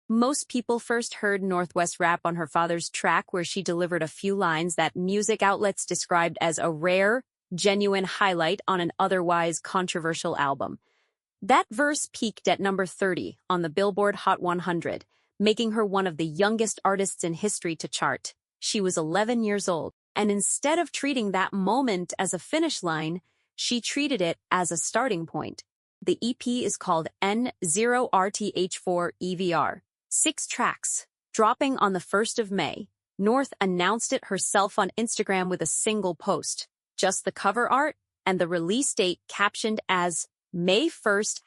Most people first heard Northwest rap on her father's track where she delivered a few lines that music outlets described as a rare, genuine highlight on an otherwise controversial album. That verse peaked at number 30 on the Billboard Hot 100, making her one of the youngest artists in history to chart. She was 11 years old, and instead of treating that moment as a finish line, she treated it as a starting point. The EP is called N0RTH4EVR. 6 tracks. Dropping on the 1st of May, North announced it herself on Instagram with a single post. Just the cover art and the release date captioned as May 1st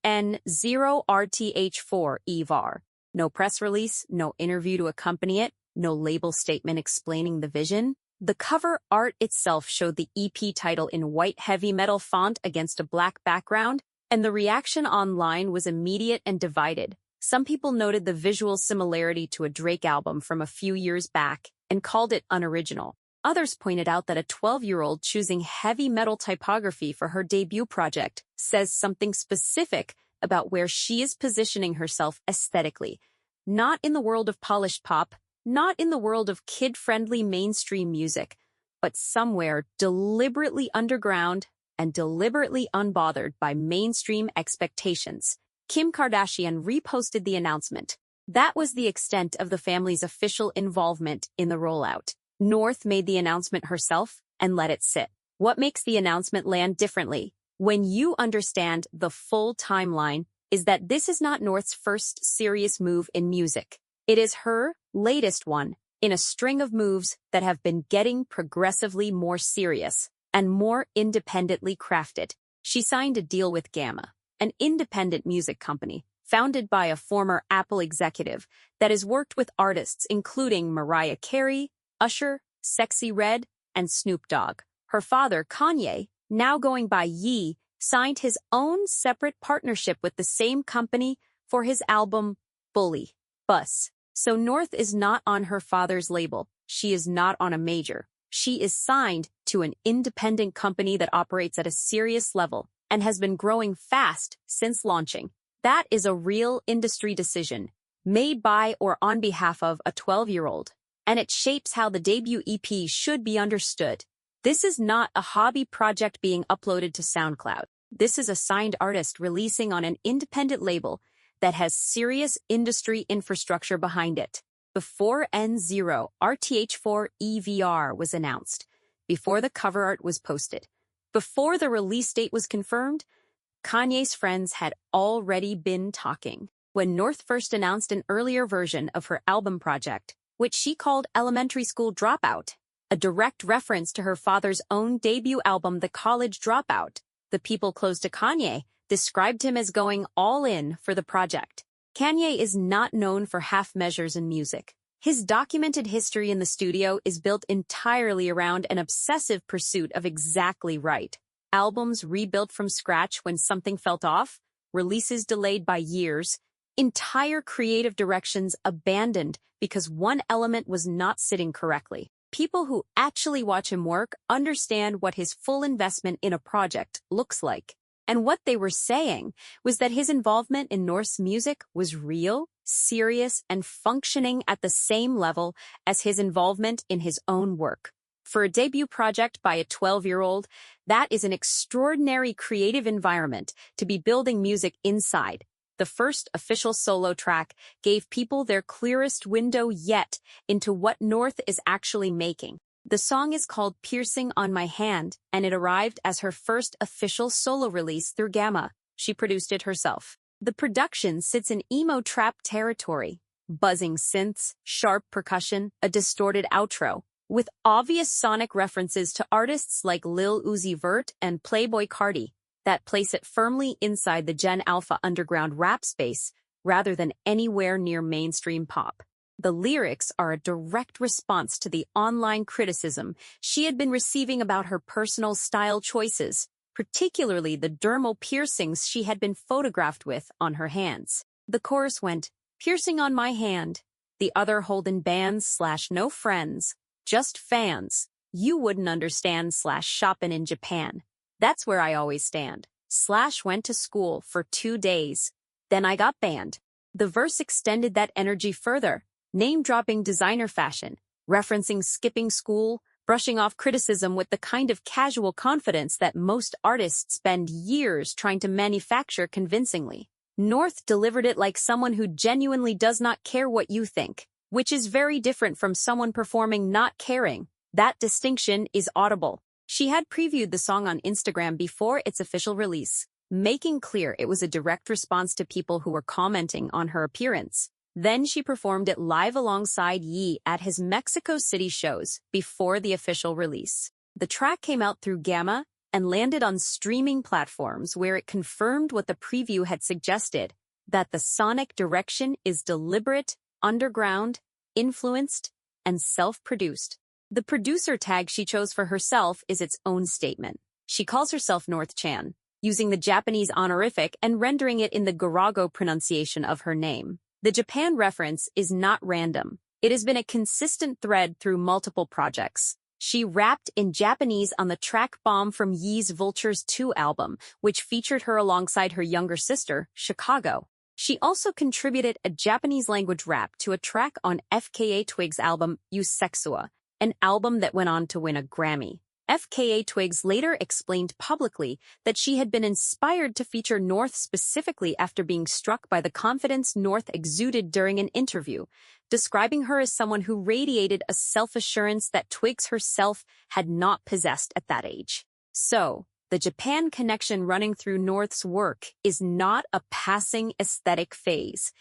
N0RTH4EVR. No press release, no interview to accompany it, no label statement explaining the vision. The cover art itself showed the EP title in white heavy metal font against a black background, and the reaction online was immediate and divided. Some people noted the visual similarity to a Drake album from a few years back and called it unoriginal. Others pointed out that a 12-year-old choosing heavy metal typography for her debut project says something specific about where she is positioning herself aesthetically. Not in the world of polished pop, not in the world of kid-friendly mainstream music, but somewhere deliberately underground and deliberately unbothered by mainstream expectations. Kim Kardashian reposted the announcement. That was the extent of the family's official involvement in the rollout. North made the announcement herself and let it sit. What makes the announcement land differently, when you understand the full timeline, is that this is not North's first serious move in music. It is her latest one in a string of moves that have been getting progressively more serious and more independently crafted. She signed a deal with Gamma, an independent music company founded by a former Apple executive that has worked with artists including Mariah Carey, Usher, Sexy Red, and Snoop Dogg. Her father, Kanye, now going by Ye, signed his own separate partnership with the same company for his album Bully. Bus. So North is not on her father's label. She is not on a major. She is signed to an independent company that operates at a serious level and has been growing fast since launching. That is a real industry decision, made by or on behalf of a 12-year-old, and it shapes how the debut EP should be understood. This is not a hobby project being uploaded to SoundCloud. This is a signed artist releasing on an independent label that has serious industry infrastructure behind it. Before N0RTH4EVR was announced, before the cover art was posted, before the release date was confirmed, Kanye's friends had already been talking. When North first announced an earlier version of her album project, which she called Elementary School Dropout, a direct reference to her father's own debut album, The College Dropout, the people close to Kanye described him as going all in for the project. Kanye is not known for half measures in music. His documented history in the studio is built entirely around an obsessive pursuit of exactly right. Albums rebuilt from scratch when something felt off, releases delayed by years, entire creative directions abandoned because one element was not sitting correctly. People who actually watch him work understand what his full investment in a project looks like. And what they were saying was that his involvement in North's music was real, serious, and functioning at the same level as his involvement in his own work. For a debut project by a 12-year-old, that is an extraordinary creative environment to be building music inside. The first official solo track gave people their clearest window yet into what North is actually making. The song is called Piercing on My Hand, and it arrived as her first official solo release through Gamma. She produced it herself. The production sits in emo trap territory, buzzing synths, sharp percussion, a distorted outro, with obvious sonic references to artists like Lil Uzi Vert and Playboi Carti that place it firmly inside the Gen Alpha underground rap space rather than anywhere near mainstream pop. The lyrics are a direct response to the online criticism she had been receiving about her personal style choices, particularly the dermal piercings she had been photographed with on her hands. The chorus went, "Piercing on my hand, the other holding bands/no friends, just fans. You wouldn't understand/shopping in Japan. That's where I always stand. /went to school for 2 days. Then I got banned." The verse extended that energy further, name-dropping designer fashion, referencing skipping school, brushing off criticism with the kind of casual confidence that most artists spend years trying to manufacture convincingly. North delivered it like someone who genuinely does not care what you think, which is very different from someone performing not caring. That distinction is audible. She had previewed the song on Instagram before its official release, making clear it was a direct response to people who were commenting on her appearance. Then she performed it live alongside Ye at his Mexico City shows before the official release. The track came out through Gamma and landed on streaming platforms where it confirmed what the preview had suggested, that the sonic direction is deliberate, underground, influenced, and self-produced. The producer tag she chose for herself is its own statement. She calls herself North Chan, using the Japanese honorific and rendering it in the Garago pronunciation of her name. The Japan reference is not random. It has been a consistent thread through multiple projects. She rapped in Japanese on the track Bomb from Ye's Vultures 2 album, which featured her alongside her younger sister, Chicago. She also contributed a Japanese-language rap to a track on FKA Twigs' album Eusexua, an album that went on to win a Grammy. FKA Twigs later explained publicly that she had been inspired to feature North specifically after being struck by the confidence North exuded during an interview, describing her as someone who radiated a self-assurance that Twigs herself had not possessed at that age. So, the Japan connection running through North's work is not a passing aesthetic phase.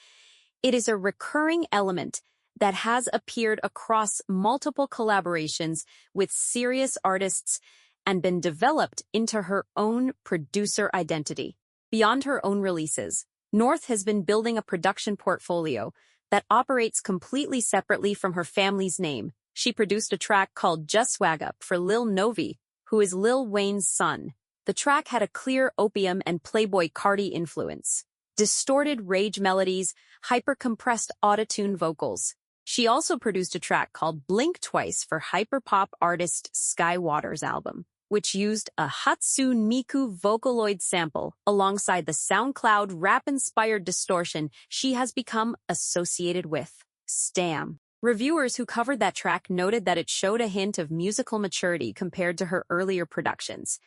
It is a recurring element that has appeared across multiple collaborations with serious artists and been developed into her own producer identity. Beyond her own releases, North has been building a production portfolio that operates completely separately from her family's name. She produced a track called Just Swag Up for Lil Novi, who is Lil Wayne's son. The track had a clear Opium and Playboi Carti influence, distorted rage melodies, hyper-compressed autotune vocals. She also produced a track called Blink Twice for hyperpop artist Sky Waters' album, which used a Hatsune Miku Vocaloid sample alongside the SoundCloud rap-inspired distortion she has become associated with. Stam. Reviewers who covered that track noted that it showed a hint of musical maturity compared to her earlier productions,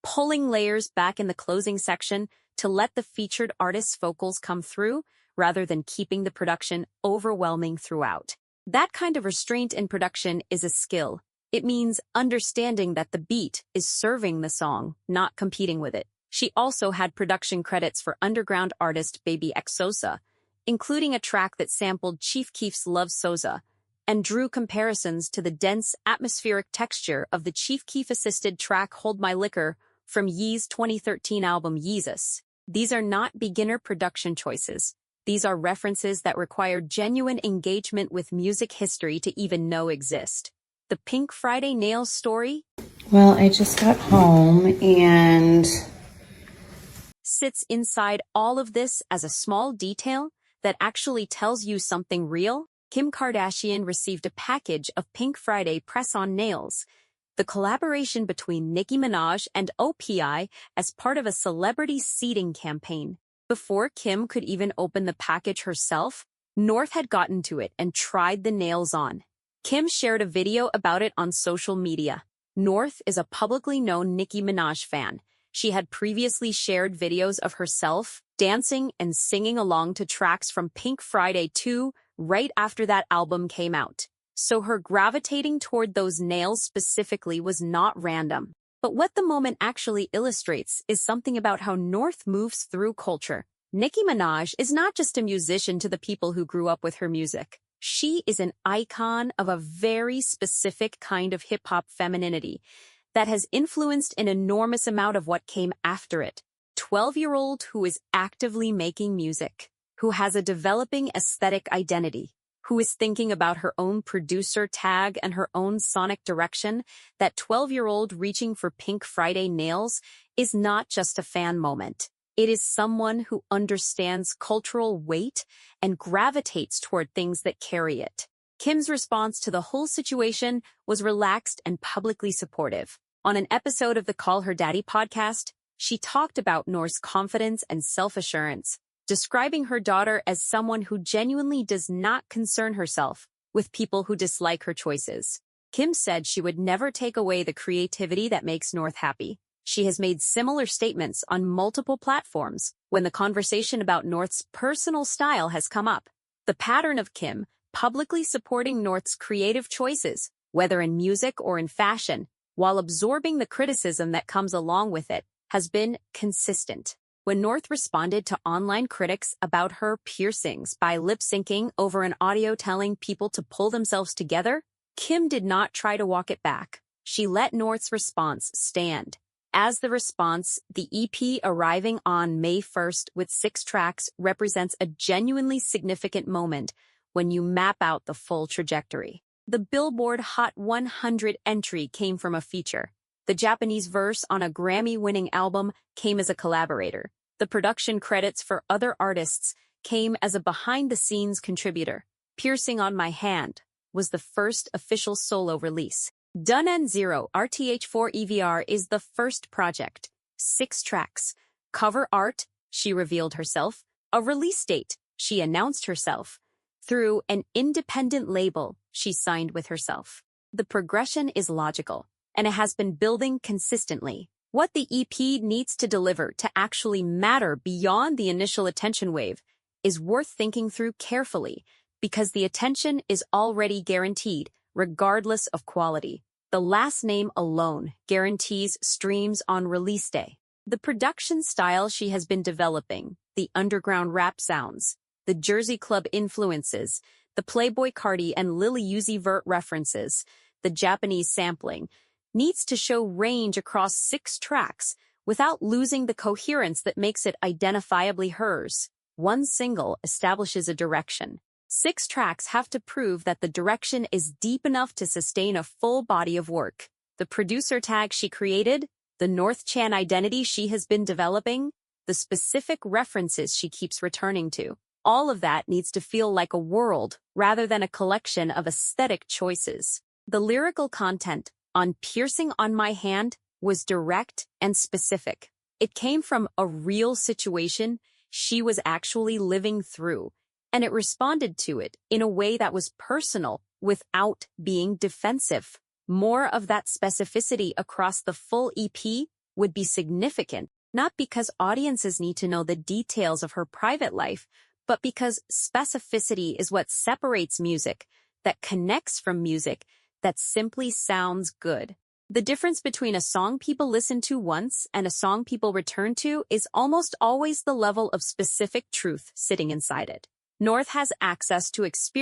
pulling layers back in the closing section to let the featured artist's vocals come through, rather than keeping the production overwhelming throughout. That kind of restraint in production is a skill. It means understanding that the beat is serving the song, not competing with it. She also had production credits for underground artist Baby Exosa, including a track that sampled Chief Keef's Love Sosa, and drew comparisons to the dense, atmospheric texture of the Chief Keef-assisted track Hold My Liquor from Ye's 2013 album Yeezus. These are not beginner production choices. These are references that require genuine engagement with music history to even know exist. The Pink Friday Nails story? Well, I just got home and sits inside all of this as a small detail that actually tells you something real. Kim Kardashian received a package of Pink Friday press-on nails, the collaboration between Nicki Minaj and OPI as part of a celebrity seeding campaign. Before Kim could even open the package herself, North had gotten to it and tried the nails on. Kim shared a video about it on social media. North is a publicly known Nicki Minaj fan. She had previously shared videos of herself dancing and singing along to tracks from Pink Friday 2 right after that album came out. So her gravitating toward those nails specifically was not random. But what the moment actually illustrates is something about how North moves through culture. Nicki Minaj is not just a musician to the people who grew up with her music. She is an icon of a very specific kind of hip-hop femininity that has influenced an enormous amount of what came after it. 12-year-old who is actively making music, who has a developing aesthetic identity, who is thinking about her own producer tag and her own sonic direction. That 12-year-old reaching for Pink Friday nails is not just a fan moment. It is someone who understands cultural weight and gravitates toward things that carry it. Kim's response to the whole situation was relaxed and publicly supportive. On an episode of the Call Her Daddy podcast, she talked about North's confidence and self-assurance, describing her daughter as someone who genuinely does not concern herself with people who dislike her choices. Kim said she would never take away the creativity that makes North happy. She has made similar statements on multiple platforms when the conversation about North's personal style has come up. The pattern of Kim publicly supporting North's creative choices, whether in music or in fashion, while absorbing the criticism that comes along with it, has been consistent. When North responded to online critics about her piercings by lip-syncing over an audio telling people to pull themselves together, Kim did not try to walk it back. She let North's response stand. As the response, the EP arriving on May 1st with 6 tracks represents a genuinely significant moment when you map out the full trajectory. The Billboard Hot 100 entry came from a feature. The Japanese verse on a Grammy-winning album came as a collaborator. The production credits for other artists came as a behind-the-scenes contributor. Piercing on My Hand was the first official solo release. Done and Zero RTH4 EVR is the first project. 6 tracks. Cover art, she revealed herself. A release date, she announced herself. Through an independent label, she signed with herself. The progression is logical, and it has been building consistently. What the EP needs to deliver to actually matter beyond the initial attention wave is worth thinking through carefully, because the attention is already guaranteed, regardless of quality. The last name alone guarantees streams on release day. The production style she has been developing, the underground rap sounds, the Jersey Club influences, the Playboi Carti and Lil Uzi Vert references, the Japanese sampling, needs to show range across 6 tracks without losing the coherence that makes it identifiably hers. One single establishes a direction. 6 tracks have to prove that the direction is deep enough to sustain a full body of work. The producer tag she created, the North Chan identity she has been developing, the specific references she keeps returning to. All of that needs to feel like a world rather than a collection of aesthetic choices. The lyrical content on Piercing on My Hand was direct and specific. It came from a real situation she was actually living through, and it responded to it in a way that was personal without being defensive. More of that specificity across the full EP would be significant, not because audiences need to know the details of her private life, but because specificity is what separates music that connects from music that simply sounds good. The difference between a song people listen to once and a song people return to is almost always the level of specific truth sitting inside it. North has access to experience